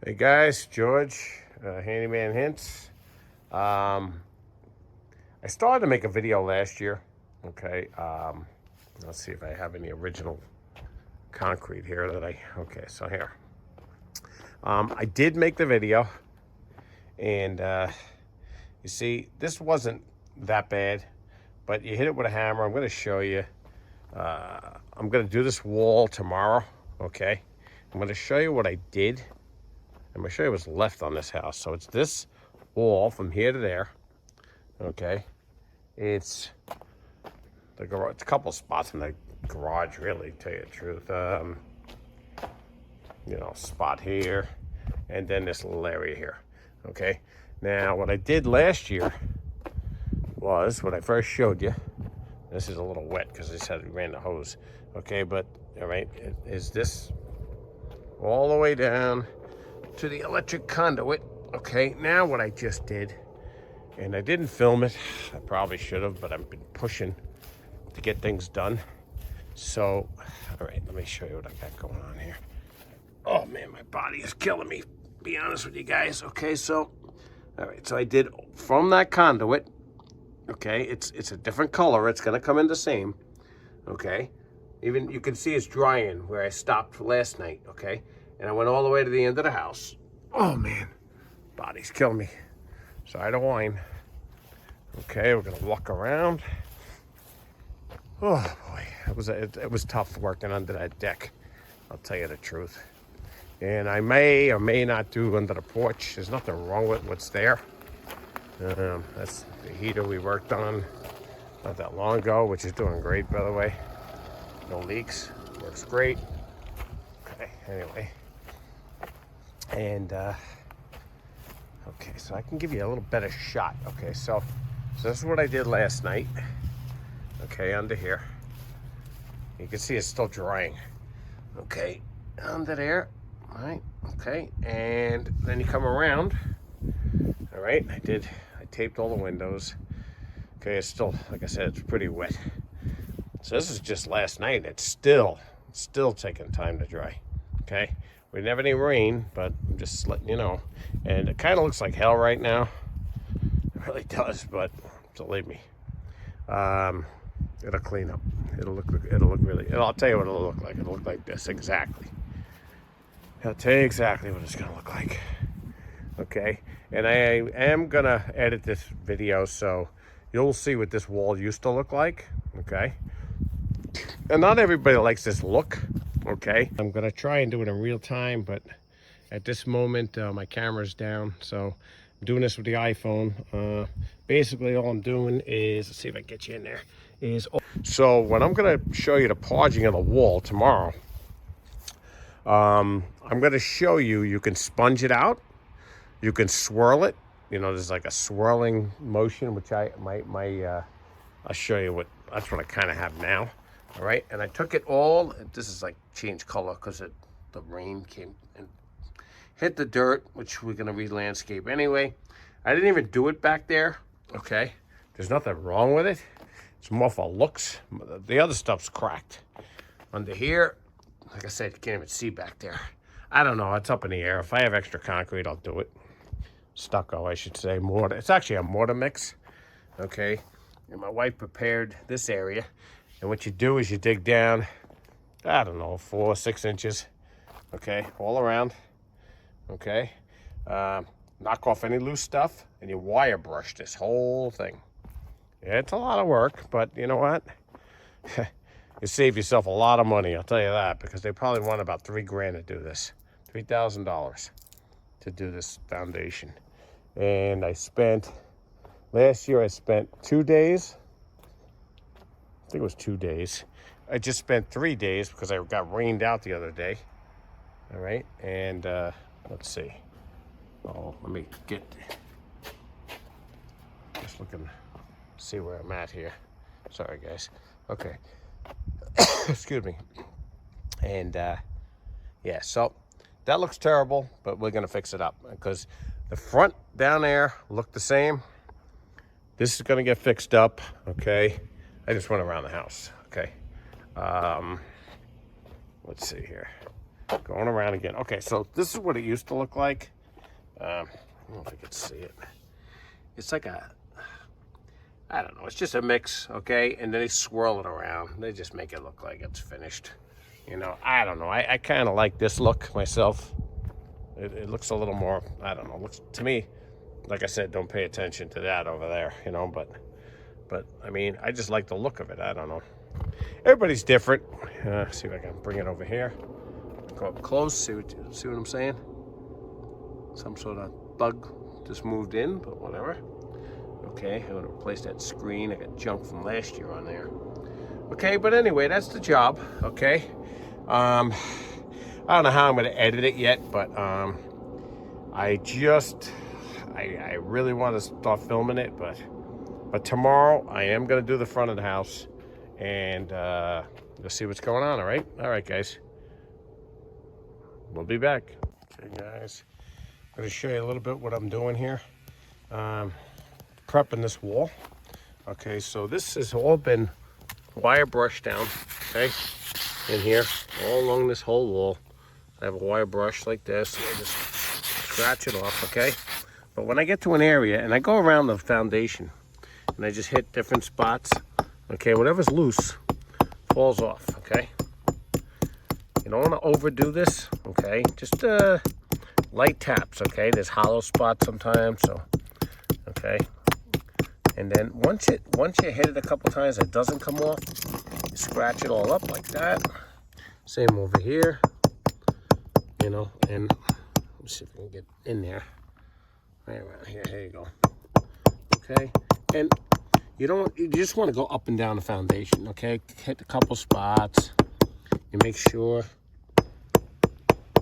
Hey guys, George, Handyman Hints. I started to make a video last year. Okay, let's see if I have any original concrete here okay, so here. I did make the video, and you see, this wasn't that bad, but you hit it with a hammer. I'm going to show you. I'm going to do this wall tomorrow, okay? I'm going to show you what I did. I'm going to show you what's left on this house. So it's this wall from here to there, okay? It's the garage. It's a couple spots in the garage, really, to tell you the truth. Spot here, and then this little area here, okay? Now, what I did last year was, what I first showed you, this is a little wet because I said we ran the hose, okay? But, all right, is this all the way down to the electric conduit. Okay, now what I just did, and I didn't film it, I probably should have, but I've been pushing to get things done. So, all right, let me show you what I got going on here. Oh man, my body is killing me, be honest with you guys. Okay, so, all right, so I did from that conduit, okay, it's a different color, it's gonna come in the same, okay? Even, you can see it's drying where I stopped last night, okay? And I went all the way to the end of the house. Oh man, body's killing me. Sorry to whine. Okay, we're gonna walk around. Oh boy, it was tough working under that deck. I'll tell you the truth. And I may or may not do under the porch. There's nothing wrong with what's there. That's the heater we worked on not that long ago, which is doing great, by the way. No leaks, works great. Okay, anyway. And, okay, so I can give you a little better shot. Okay, so this is what I did last night. Okay, under here. You can see it's still drying. Okay, under there. All right, okay. And then you come around. All right, I taped all the windows. Okay, it's still, like I said, it's pretty wet. So this is just last night. It's still taking time to dry. Okay, we didn't have any rain, but I'm just letting you know. And it kind of looks like hell right now. It really does, but believe me, it'll clean up. It'll look really. I'll tell you what it'll look like. It'll look like this exactly. I'll tell you exactly what it's gonna look like. Okay, and I am gonna edit this video so you'll see what this wall used to look like. Okay. And not everybody likes this look, okay? I'm gonna try and do it in real time, but at this moment, my camera's down, so I'm doing this with the iPhone. Basically, all I'm doing is, let's see if I can get you in there, so when I'm gonna show you the parging of the wall tomorrow, I'm gonna show you can sponge it out, you can swirl it, there's like a swirling motion, which I'll show you that's what I kind of have now. All right, and I took it all, this is like changed color because the rain came and hit the dirt, which we're gonna re-landscape anyway. I didn't even do it back there, okay? There's nothing wrong with it. It's more for looks. The other stuff's cracked. Under here, like I said, you can't even see back there. I don't know, it's up in the air. If I have extra concrete, I'll do it. Stucco, I should say, mortar. It's actually a mortar mix, okay? And my wife prepared this area. And what you do is you dig down, I don't know, 4 or 6 inches, okay, all around, okay. Knock off any loose stuff, and you wire brush this whole thing. It's a lot of work, but you know what? You save yourself a lot of money, I'll tell you that, because they probably want about $3 grand to do this, $3,000 to do this foundation. And last year I spent 2 days. I think it was 2 days. I just spent 3 days because I got rained out the other day. All right, and let's see. Oh, let me just looking, see where I'm at here. Sorry, guys. Okay. Excuse me. And yeah, so that looks terrible, but we're gonna fix it up because the front down there looked the same. This is gonna get fixed up, okay? I just went around the house, okay? Let's see here. Going around again. Okay, so this is what it used to look like. I don't know if I can see it. It's like I don't know, it's just a mix, okay? And then they swirl it around. They just make it look like it's finished. You know, I don't know. I kind of like this look myself. It looks a little more, I don't know, looks to me, like I said, don't pay attention to that over there, you know, but I mean, I just like the look of it. I don't know. Everybody's different. See if I can bring it over here. Go up close, see what I'm saying? Some sort of bug just moved in, but whatever. Okay, I'm gonna replace that screen. I got junk from last year on there. Okay, but anyway, that's the job, okay? I don't know how I'm gonna edit it yet, but I really want to start filming it, but tomorrow I am gonna do the front of the house, and you'll see what's going on. All right, guys. We'll be back. Okay, guys. I'm gonna show you a little bit what I'm doing here. Prepping this wall. Okay, so this has all been wire brushed down. Okay, in here, all along this whole wall. I have a wire brush like this. I just scratch it off, okay? But when I get to an area, and I go around the foundation, and I just hit different spots, okay, whatever's loose falls off, okay? You don't want to overdo this, okay? Just light taps, okay? There's hollow spots sometimes, so, okay? And then once you hit it a couple times, it doesn't come off, you scratch it all up like that. Same over here, you know, and let's see if we can get in there. Right around here, here you go. Okay, and you just want to go up and down the foundation, okay? Hit a couple spots, you make sure,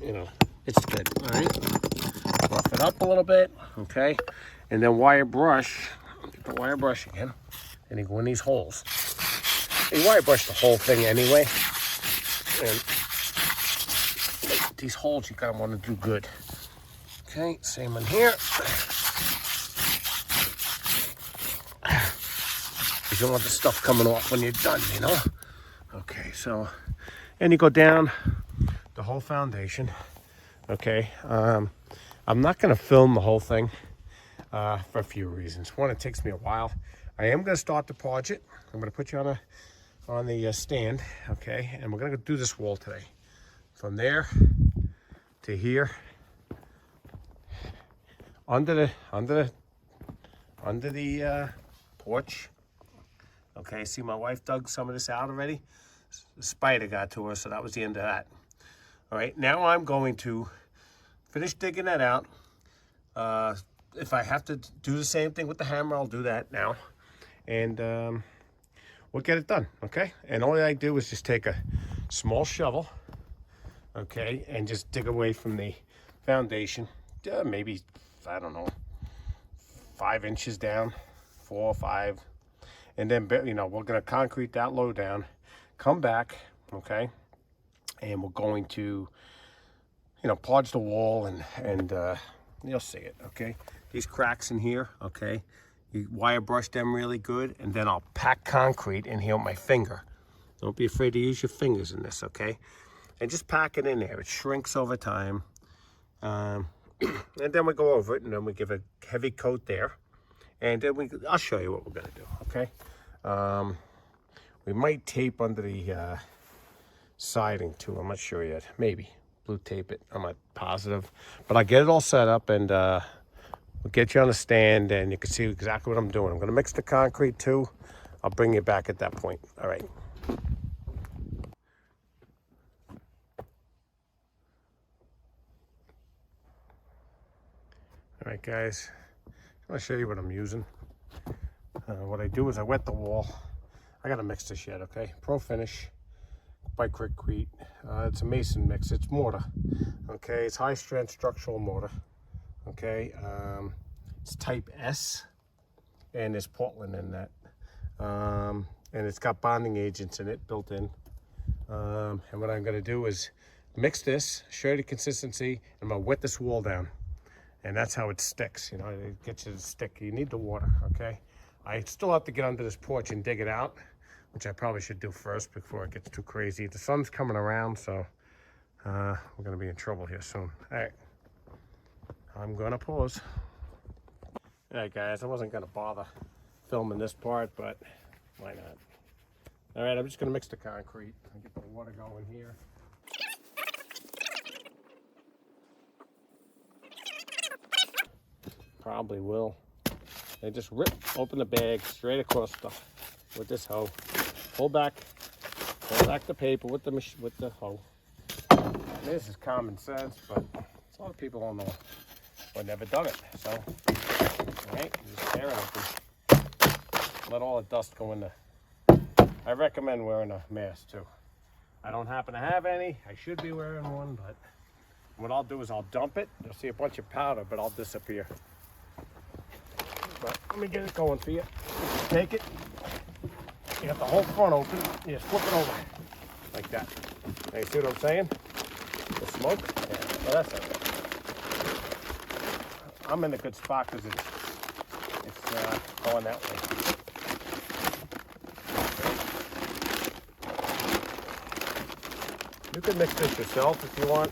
you know, it's good, all right? Rough it up a little bit, okay? And then wire brush, get the wire brush again, and you go in these holes. You wire brush the whole thing anyway, and these holes you gotta want to do good. Okay, same one here. You don't want the stuff coming off when you're done, you know? Okay, so, and you go down the whole foundation. Okay, I'm not gonna film the whole thing for a few reasons. One, it takes me a while. I am gonna start to Parge it. I'm gonna put you on the stand, okay? And we're gonna go do this wall today. From there to here, under the porch. Okay, see, my wife dug some of this out already. The spider got to her, so that was the end of that. All right, now I'm going to finish digging that out. If I have to do the same thing with the hammer, I'll do that now. And we'll get it done, okay? And all I do is just take a small shovel, okay, and just dig away from the foundation. Maybe, I don't know, 5 inches down, 4 or 5. And then, you know, we're gonna concrete that low down, come back, okay? And we're going to, you know, Parge the wall and you'll see it, okay? These cracks in here, okay? You wire brush them really good, and then I'll pack concrete in here with my finger. Don't be afraid to use your fingers in this, okay? And just pack it in there. It shrinks over time. And then we go over it, and then we give a heavy coat there. And then I'll show you what we're gonna do, okay? We might tape under the siding too. I'm not sure yet. Maybe blue tape it. I'm not positive, but I'll get it all set up, and we'll get you on the stand, and you can see exactly what I'm doing. I'm gonna mix the concrete too. I'll bring you back at that point. All right. All right, guys. I'm gonna show you what I'm using. What I do is I wet the wall. I gotta mix this yet, okay? Pro Finish by Quikrete. It's a mason mix. It's mortar, okay? It's high strength structural mortar, okay? It's type S, and there's Portland in that. And it's got bonding agents in it built in. And what I'm gonna do is mix this, show you the consistency, and I'm gonna wet this wall down. And that's how it sticks, you know, it gets you to stick. You need the water, okay? I still have to get under this porch and dig it out, which I probably should do first before it gets too crazy. The sun's coming around, so we're gonna be in trouble here soon. All right, I'm gonna pause. All right, guys, I wasn't gonna bother filming this part, but why not? All right, I'm just gonna mix the concrete and get the water going here. Probably will. And just open the bag straight across with this hoe. Pull back the paper with the hoe. This is common sense, but a lot of people don't know or never done it. So, all right, just tear it open. Let all the dust go in there. I recommend wearing a mask too. I don't happen to have any. I should be wearing one, but what I'll do is I'll dump it. You'll see a bunch of powder, but I'll disappear. But let me get it going for you. Take it. You got the whole front open. You just flip it over like that. Now you see what I'm saying? The smoke. Yeah. Well, that's it. I'm in a good spot because it's going that way. You can mix this yourself if you want.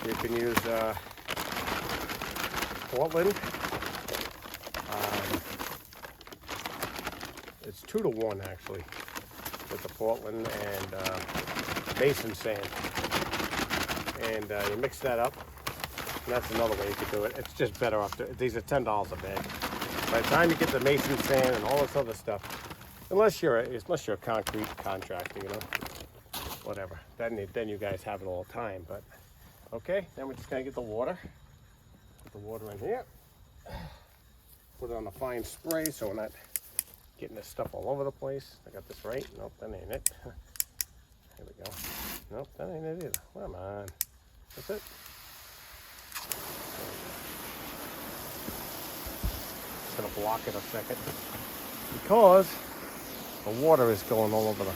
You can use Portland. It's 2 to 1 actually with the Portland and Mason sand. And you mix that up. And that's another way you could do it. It's just better off. These are $10 a bag. By the time you get the Mason sand and all this other stuff, unless you're a concrete contractor, you know, whatever. Then you guys have it all the time. But okay, then we're just gonna get the water. Put the water in here. Put it on a fine spray so we're not getting this stuff all over the place. I got this right. Nope, that ain't it. Here we go. Nope, that ain't it either. Come on. That's it. Just gonna block it a second because the water is going all over the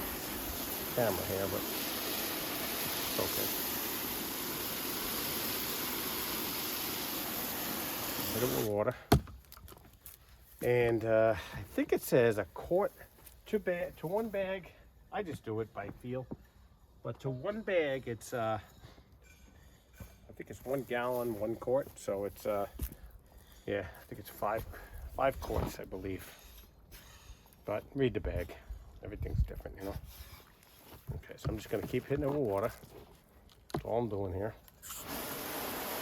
camera here, but it's okay. Hit it with water. And I think it says a quart to 1 bag. I just do it by feel. But to 1 bag, it's I think it's 1 gallon, 1 quart. So it's yeah, I think it's 5 quarts, I believe. But read the bag. Everything's different, you know. Okay, so I'm just gonna keep hitting it with water. That's all I'm doing here.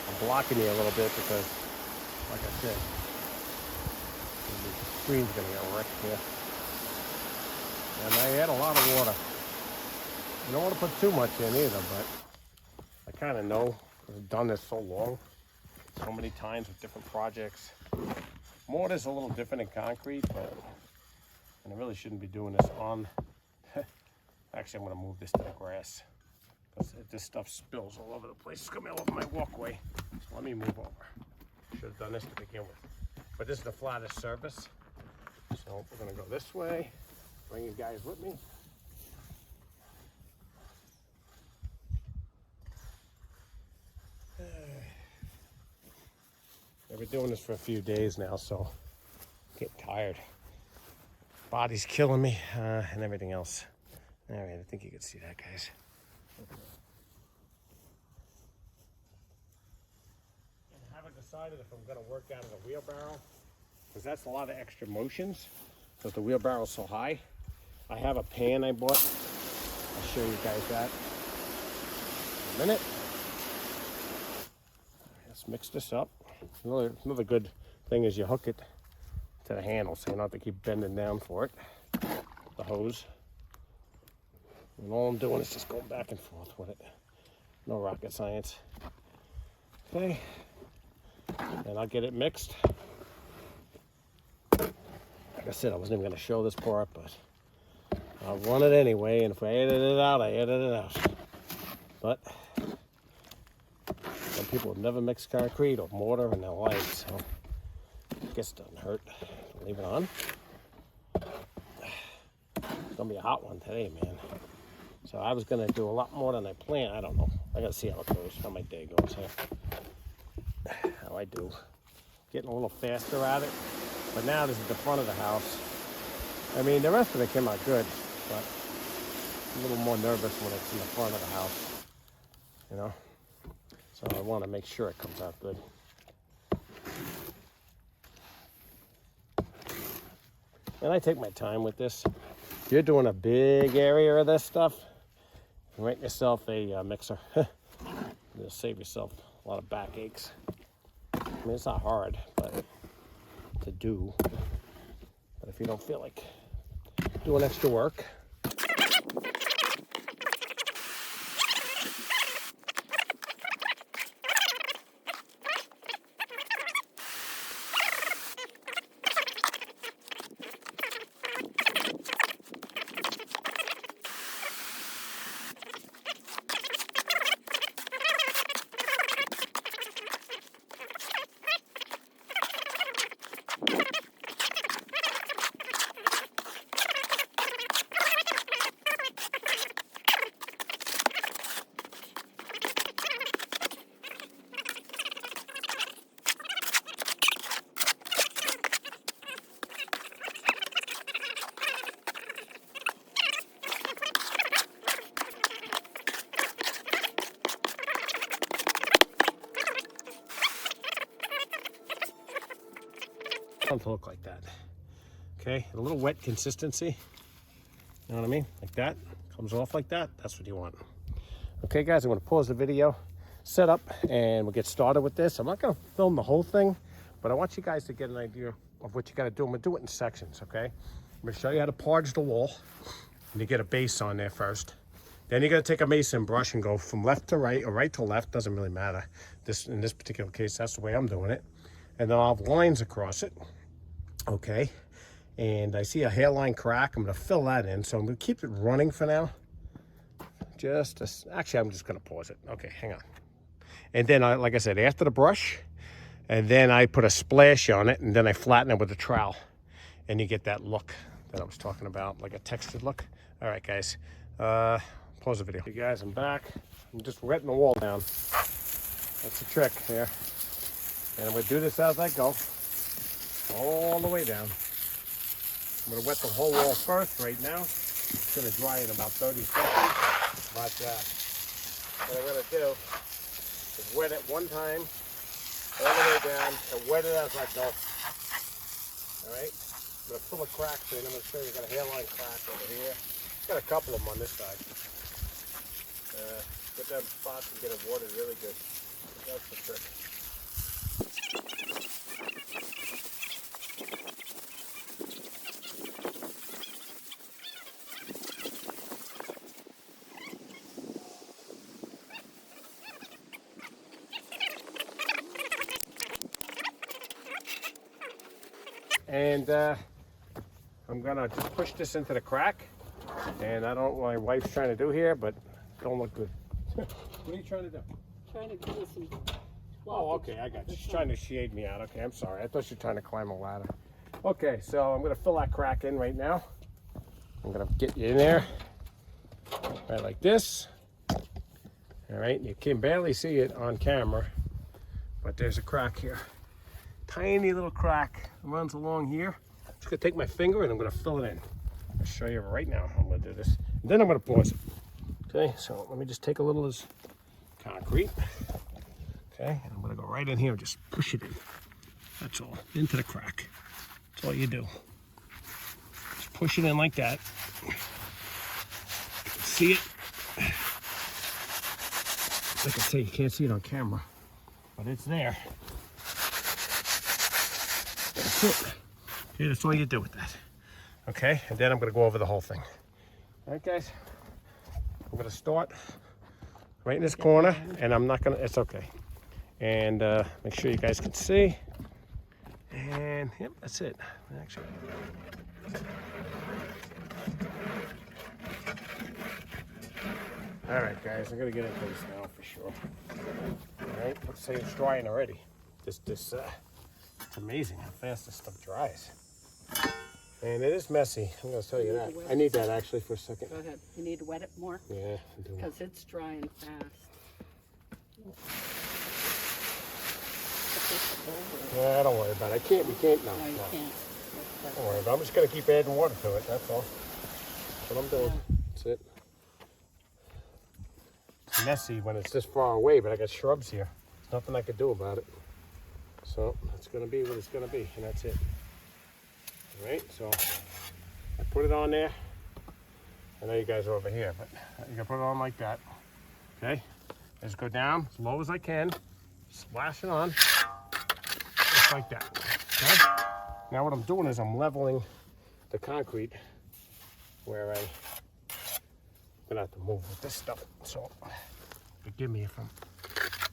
I'm blocking you a little bit because, like I said, the screen's gonna get wrecked here. And I add a lot of water. You don't want to put too much in either, but I kind of know. I've done this so long, so many times with different projects. Mortar's a little different in concrete, and I really shouldn't be doing this on. Actually, I'm going to move this to the grass because this stuff spills all over the place. It's coming all over my walkway. So let me move over. Should have done this to begin with. But this is the flattest surface. So we're going to go this way. Bring you guys with me. I've been doing this for a few days now, so I'm getting tired. Body's killing me, and everything else. All right, I think you can see that, guys. And I haven't decided if I'm going to work out of the wheelbarrow, because that's a lot of extra motions, because the wheelbarrow's so high. I have a pan I bought. I'll show you guys that in a minute. Let's mix this up. Another good thing is you hook it to the handle, so you don't have to keep bending down for it. The hose. And all I'm doing is just going back and forth with it. No rocket science. Okay. And I'll get it mixed. Like I said, I wasn't even going to show this part, but I'll run it anyway, and if I edit it out, I edit it out. But some people have never mixed concrete or mortar in their life, so I guess it doesn't hurt. Leave it on. It's gonna be a hot one today, man. So I was gonna do a lot more than I planned. I don't know. I gotta see how it goes, how my day goes here. How I do. Getting a little faster at it. But now this is the front of the house. I mean, the rest of it came out good, but I'm a little more nervous when it's in the front of the house. you know. So I want to make sure it comes out good. And I take my time with this. If you're doing a big area of this stuff, rent yourself a mixer. You'll save yourself a lot of backaches. I mean, it's not hard, but to do. But if you don't feel like doing extra work, to look like that. Okay, a little wet consistency. You know what I mean? Like that. Comes off like that. That's what you want. Okay, guys, I'm going to pause the video, set up, and we'll get started with this. I'm not going to film the whole thing, but I want you guys to get an idea of what you got to do. I'm going to do it in sections, okay? I'm going to show you how to parge the wall. And you get a base on there first. Then you're going to take a mason brush and go from left to right or right to left. Doesn't really matter. In this particular case, that's the way I'm doing it. And then I'll have lines across it. Okay, and I see a hairline crack. I'm going to fill that in, so I'm going to keep it running for now. Actually, I'm just going to pause it. Okay, hang on. And then, like I said, after the brush, and then I put a splash on it, and then I flatten it with a trowel, and you get that look that I was talking about, like a textured look. All right, guys, pause the video. Hey, guys, I'm back. I'm just wetting the wall down. That's the trick here. And I'm going to do this as I go. All the way down. I'm going to wet the whole wall first right now. It's going to dry in about 30 seconds. But what I'm going to do is wet it one time, all the way down, and wet it as I go. Alright? I'm going to fill the cracks in. I'm going to show you I got a hairline crack over here. Got a couple of them on this side. Get them spots and get it watered really good. That's the trick. And I'm gonna just push this into the crack. And I don't know what my wife's trying to do here, but don't look good. What are you trying to do? Trying to give you some. Oh, okay, I got you. She's trying to shade me out. Okay, I'm sorry. I thought you were trying to climb a ladder. Okay, so I'm gonna fill that crack in right now. I'm gonna get you in there, right like this. All right, you can barely see it on camera, but there's a crack here. Tiny little crack runs along here. I'm just gonna take my finger and I'm gonna fill it in. I'll show you right now how I'm gonna do this. And then I'm gonna pause it. Okay, so let me just take a little of this concrete. Okay, and I'm gonna go right in here and just push it in. That's all, into the crack. That's all you do. Just push it in like that. You can see it. Like I say, you can't see it on camera, but it's there. That's it. Okay, that's all you do with that. Okay, and then I'm gonna go over the whole thing. All right, guys, I'm gonna start right in this corner, and I'm not gonna, it's okay. And make sure you guys can see. And yep, that's it. Actually. All right, guys, I'm gonna get into this now for sure. All right, let's say it's drying already. It's amazing how fast this stuff dries. And it is messy, I'm gonna tell you that. I need that actually for a second. Go ahead. You need to wet it more? Yeah, I do. Because it's drying fast. Yeah, don't worry about it. We can't, no. No, you can't. Don't worry about it. I'm just gonna keep adding water to it, that's all. That's what I'm doing. That's it. It's messy when it's this far away, but I got shrubs here. There's nothing I could do about it. So it's gonna be what it's gonna be, and that's it. All right, so I put it on there. I know you guys are over here, but you can put it on like that. Okay, just go down as low as I can, splash it on, just like that. Okay. Now what I'm doing is I'm leveling the concrete where I'm gonna have to move with this stuff. So forgive me if I'm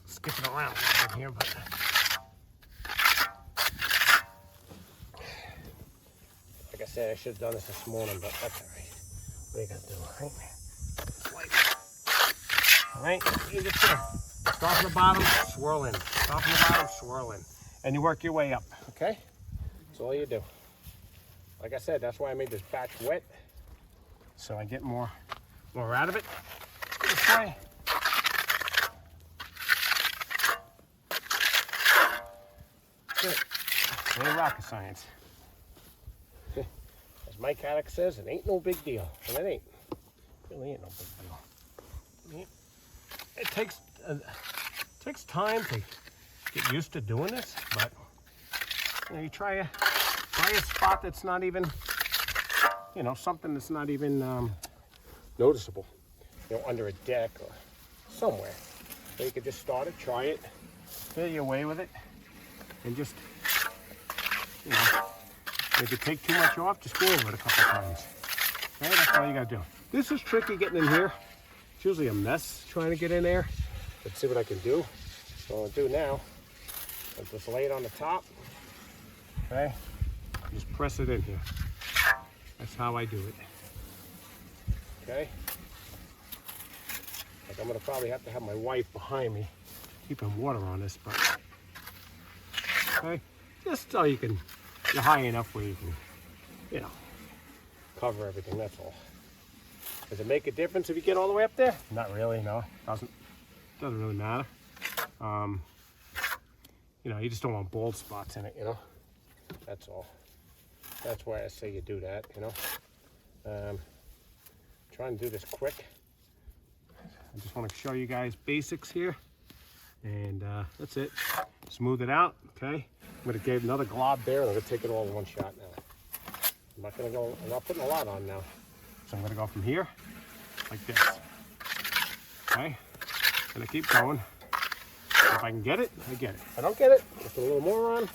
skipping around a little bit here, but like I said, I should have done this morning, but that's all right. What are you gonna do, right? All right, you just start from the bottom, swirl in. Start from the bottom, swirl in, and you work your way up. Okay, that's all you do. Like I said, that's why I made this batch wet, so I get more out of it. This way. That's it. It ain't rocket science. As Mike Haddock says, it ain't no big deal, and it ain't. It really ain't no big deal. I mean, it takes time to get used to doing this, but you know, you try a spot that's not even, you know, something that's not even noticeable, you know, under a deck or somewhere. So you could just start it, try it, feel your way with it, and just, you know, if you take too much off, just go over it a couple times. Okay, that's all you gotta do. This is tricky getting in here. It's usually a mess trying to get in there. Let's see what I can do. So what I'll do now, I'll just lay it on the top. Okay, just press it in here. That's how I do it. Okay. Like I'm gonna probably have to have my wife behind me keeping water on this, but okay, just so you're high enough where you can, you know, cover everything. That's all. Does it make a difference if you get all the way up there? Not really. No, doesn't really matter. You know, you just don't want bald spots in it. You know, that's all. That's why I say you do that. You know, trying to do this quick. I just want to show you guys basics here, and that's it. Smooth it out. Okay. I'm going to give another glob there, and I'm going to take it all in one shot now. I'm not putting a lot on now. So I'm going to go from here, like this. Okay? I'm going to keep going. If I can get it, I get it. If I don't get it, just put a little more on.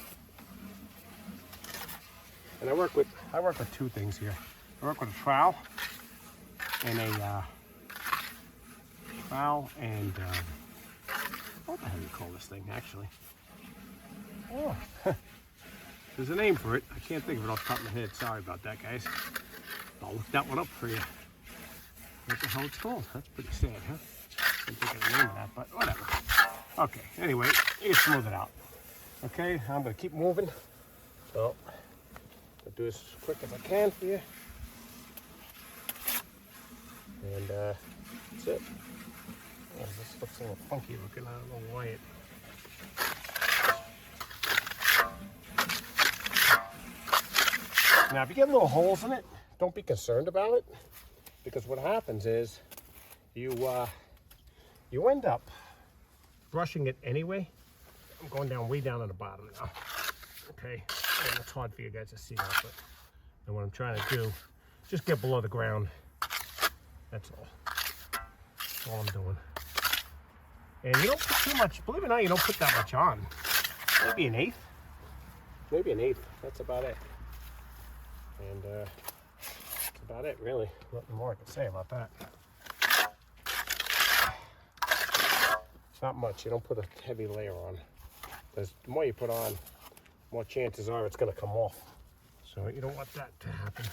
And I work with two things here. I work with a trowel and what the hell do you call this thing, actually? Oh, there's a name for it. I can't think of it off the top of my head. Sorry about that, guys. I'll look that one up for you. What the hell it's called? That's pretty sad, huh? Can't think of the name of that, but whatever. Okay, anyway, you can smooth it out. Okay, I'm going to keep moving. So, I'll do this as quick as I can for you. And that's it. Oh, this looks a little funky looking. I don't know why it... Now, if you get little holes in it, don't be concerned about it, because what happens is you end up brushing it anyway. I'm going down way down on the bottom now. Okay, and it's hard for you guys to see that, but and what I'm trying to do, just get below the ground. That's all. That's all I'm doing. And you don't put too much. Believe it or not, you don't put that much on. Maybe an eighth. Maybe an eighth. That's about it. And that's about it, really. Nothing more I can say about that. It's not much. You don't put a heavy layer on, because the more you put on, more chances are it's going to come off. So you don't want that to happen.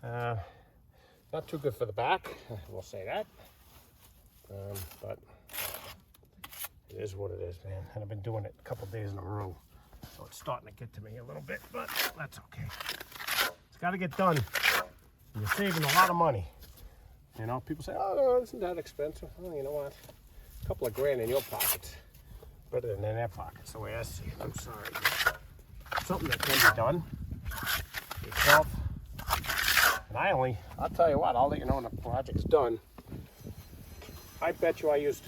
So not too good for the back, we'll say that. But it is what it is, man. And I've been doing it a couple days in a row, so it's starting to get to me a little bit, but that's okay. It's got to get done. And you're saving a lot of money. You know, people say, oh, no, isn't that expensive? Well, you know what? A couple of grand in your pockets, better than in their pockets, the way I see it. I'm sorry. Something that can be done yourself. And I'll tell you what, I'll let you know when the project's done. I bet you I used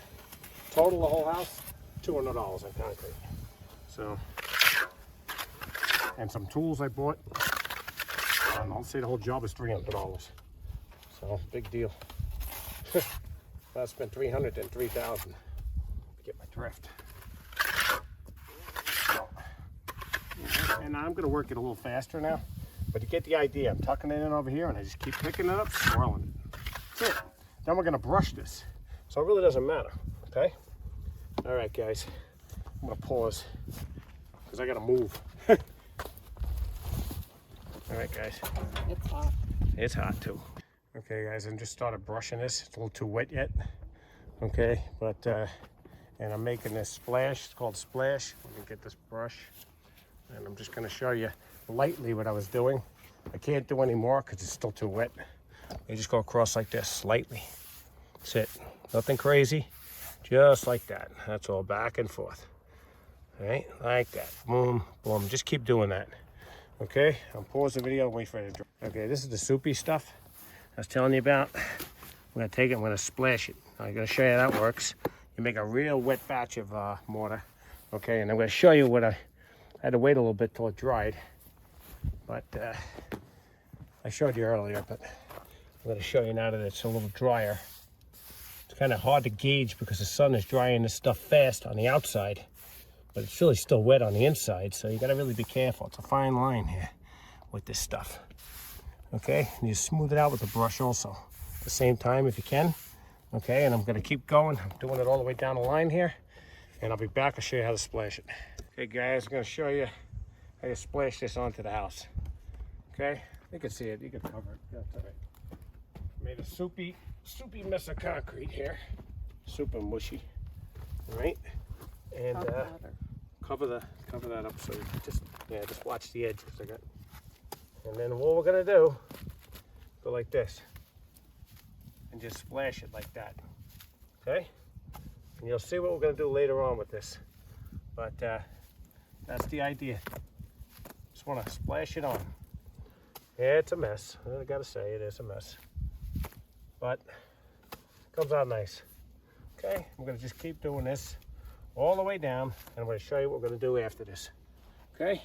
total the whole house, $200 on concrete. So, and some tools I bought. And I'll say the whole job is $300. So, big deal. I spent $300 and $3,000 to get my drift. And I'm gonna work it a little faster now, but you get the idea. I'm tucking it in over here and I just keep picking it up, swirling it. That's it. Then we're gonna brush this. So it really doesn't matter, okay? All right, guys, I'm gonna pause because I gotta move. All right, guys. It's hot. It's hot too. Okay, guys, I just started brushing this. It's a little too wet yet, okay? But, and I'm making this splash. It's called splash. Let me get this brush. And I'm just gonna show you lightly what I was doing. I can't do any more because it's still too wet. You just go across like this, lightly. That's it. Nothing crazy, just like that. That's all, back and forth. All right, like that. Boom, boom. Just keep doing that. Okay, I'll pause the video and wait for it to dry. Okay, this is the soupy stuff I was telling you about. I'm gonna take it, I'm gonna splash it. I'm gonna show you how that works. You make a real wet batch of mortar. Okay, and I'm gonna show you what I had to wait a little bit till it dried. But I showed you earlier, but I'm gonna show you now that it's a little drier. It's kind of hard to gauge because the sun is drying this stuff fast on the outside, but it's really still wet on the inside, so you gotta really be careful. It's a fine line here with this stuff. Okay, and you smooth it out with the brush also at the same time if you can. Okay, and I'm gonna keep going. I'm doing it all the way down the line here, and I'll be back. I'll show you how to splash it. Okay, guys, I'm gonna show you how you splash this onto the house. Okay, you can see it. You can cover it. That's all right. Made a soupy mess of concrete here. Super mushy. All right, and cover that up so you just watch the edge because I got. And then what we're gonna do, go like this, and just splash it like that. Okay, and you'll see what we're gonna do later on with this. But that's the idea. Just want to splash it on. Yeah, it's a mess. I gotta say, it is a mess. But it comes out nice. Okay, I'm gonna just keep doing this all the way down, and I'm gonna show you what we're gonna do after this. Okay,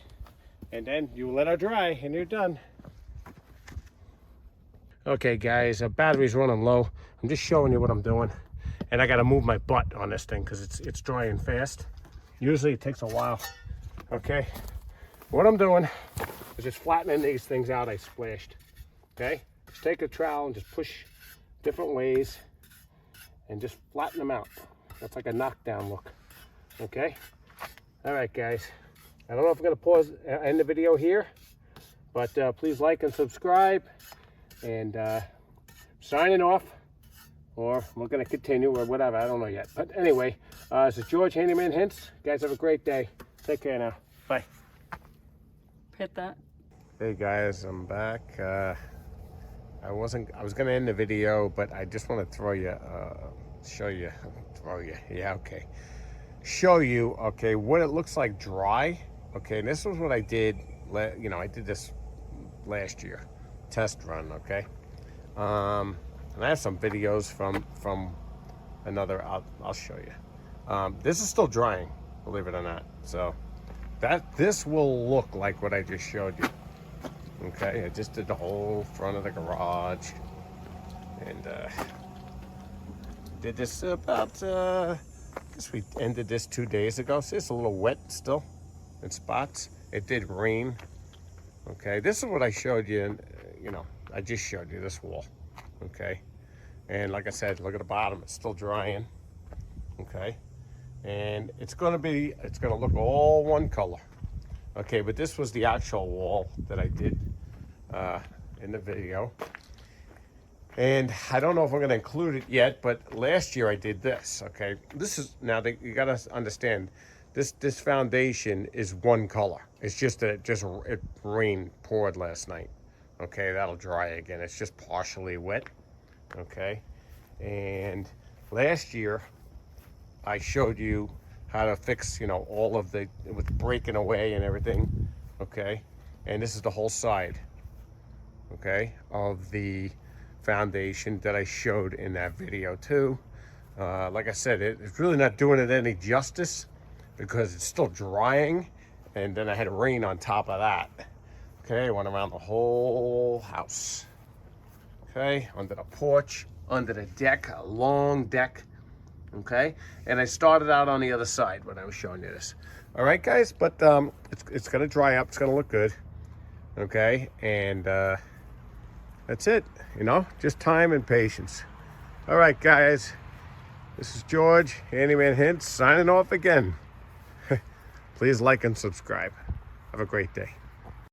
and then you let it dry, and you're done. Okay, guys, the battery's running low. I'm just showing you what I'm doing, and I gotta move my butt on this thing because it's drying fast. Usually it takes a while. Okay, what I'm doing is just flattening these things out I splashed. Okay, just take a trowel and just push different ways and just flatten them out. That's like a knockdown look. Okay, all right, guys, I don't know if I'm gonna pause end the video here, but please like and subscribe, and signing off, or we're gonna continue or whatever, I don't know yet. But anyway, this is George, Handyman Hints. You guys have a great day. Take care now. Bye. Hit that. Hey guys, I'm back. I was gonna end the video, but I just want to show you, okay, what it looks like dry. Okay, and this was what I did, I did this last year, test run, okay? And I have some videos from another, I'll show you. This is still drying, believe it or not. So this will look like what I just showed you. Okay, I just did the whole front of the garage, and did this about, I guess we ended this 2 days ago. See, it's a little wet still in spots. It did rain. Okay, this is what I showed you, and I just showed you this wall. Okay, and like I said, look at the bottom, it's still drying. Okay, and it's gonna look all one color. Okay, but this was the actual wall that I did in the video. And I don't know if I'm gonna include it yet, but last year I did this, okay? This is, now you gotta understand, this foundation is one color. It's just that it rained, poured last night. Okay, that'll dry again. It's just partially wet, okay? And last year, I showed you how to fix, all of with breaking away and everything, okay? And this is the whole side, okay, of the foundation that I showed in that video too. Like I said, it's really not doing it any justice because it's still drying, and then I had rain on top of that. Okay, went around the whole house. Okay, under the porch, under the deck, a long deck. Okay, and I started out on the other side when I was showing you this. All right, guys, but it's gonna dry up. It's gonna look good. Okay, and that's it. You know, just time and patience. All right, guys. This is George, Handyman Hints, signing off again. Please like and subscribe. Have a great day.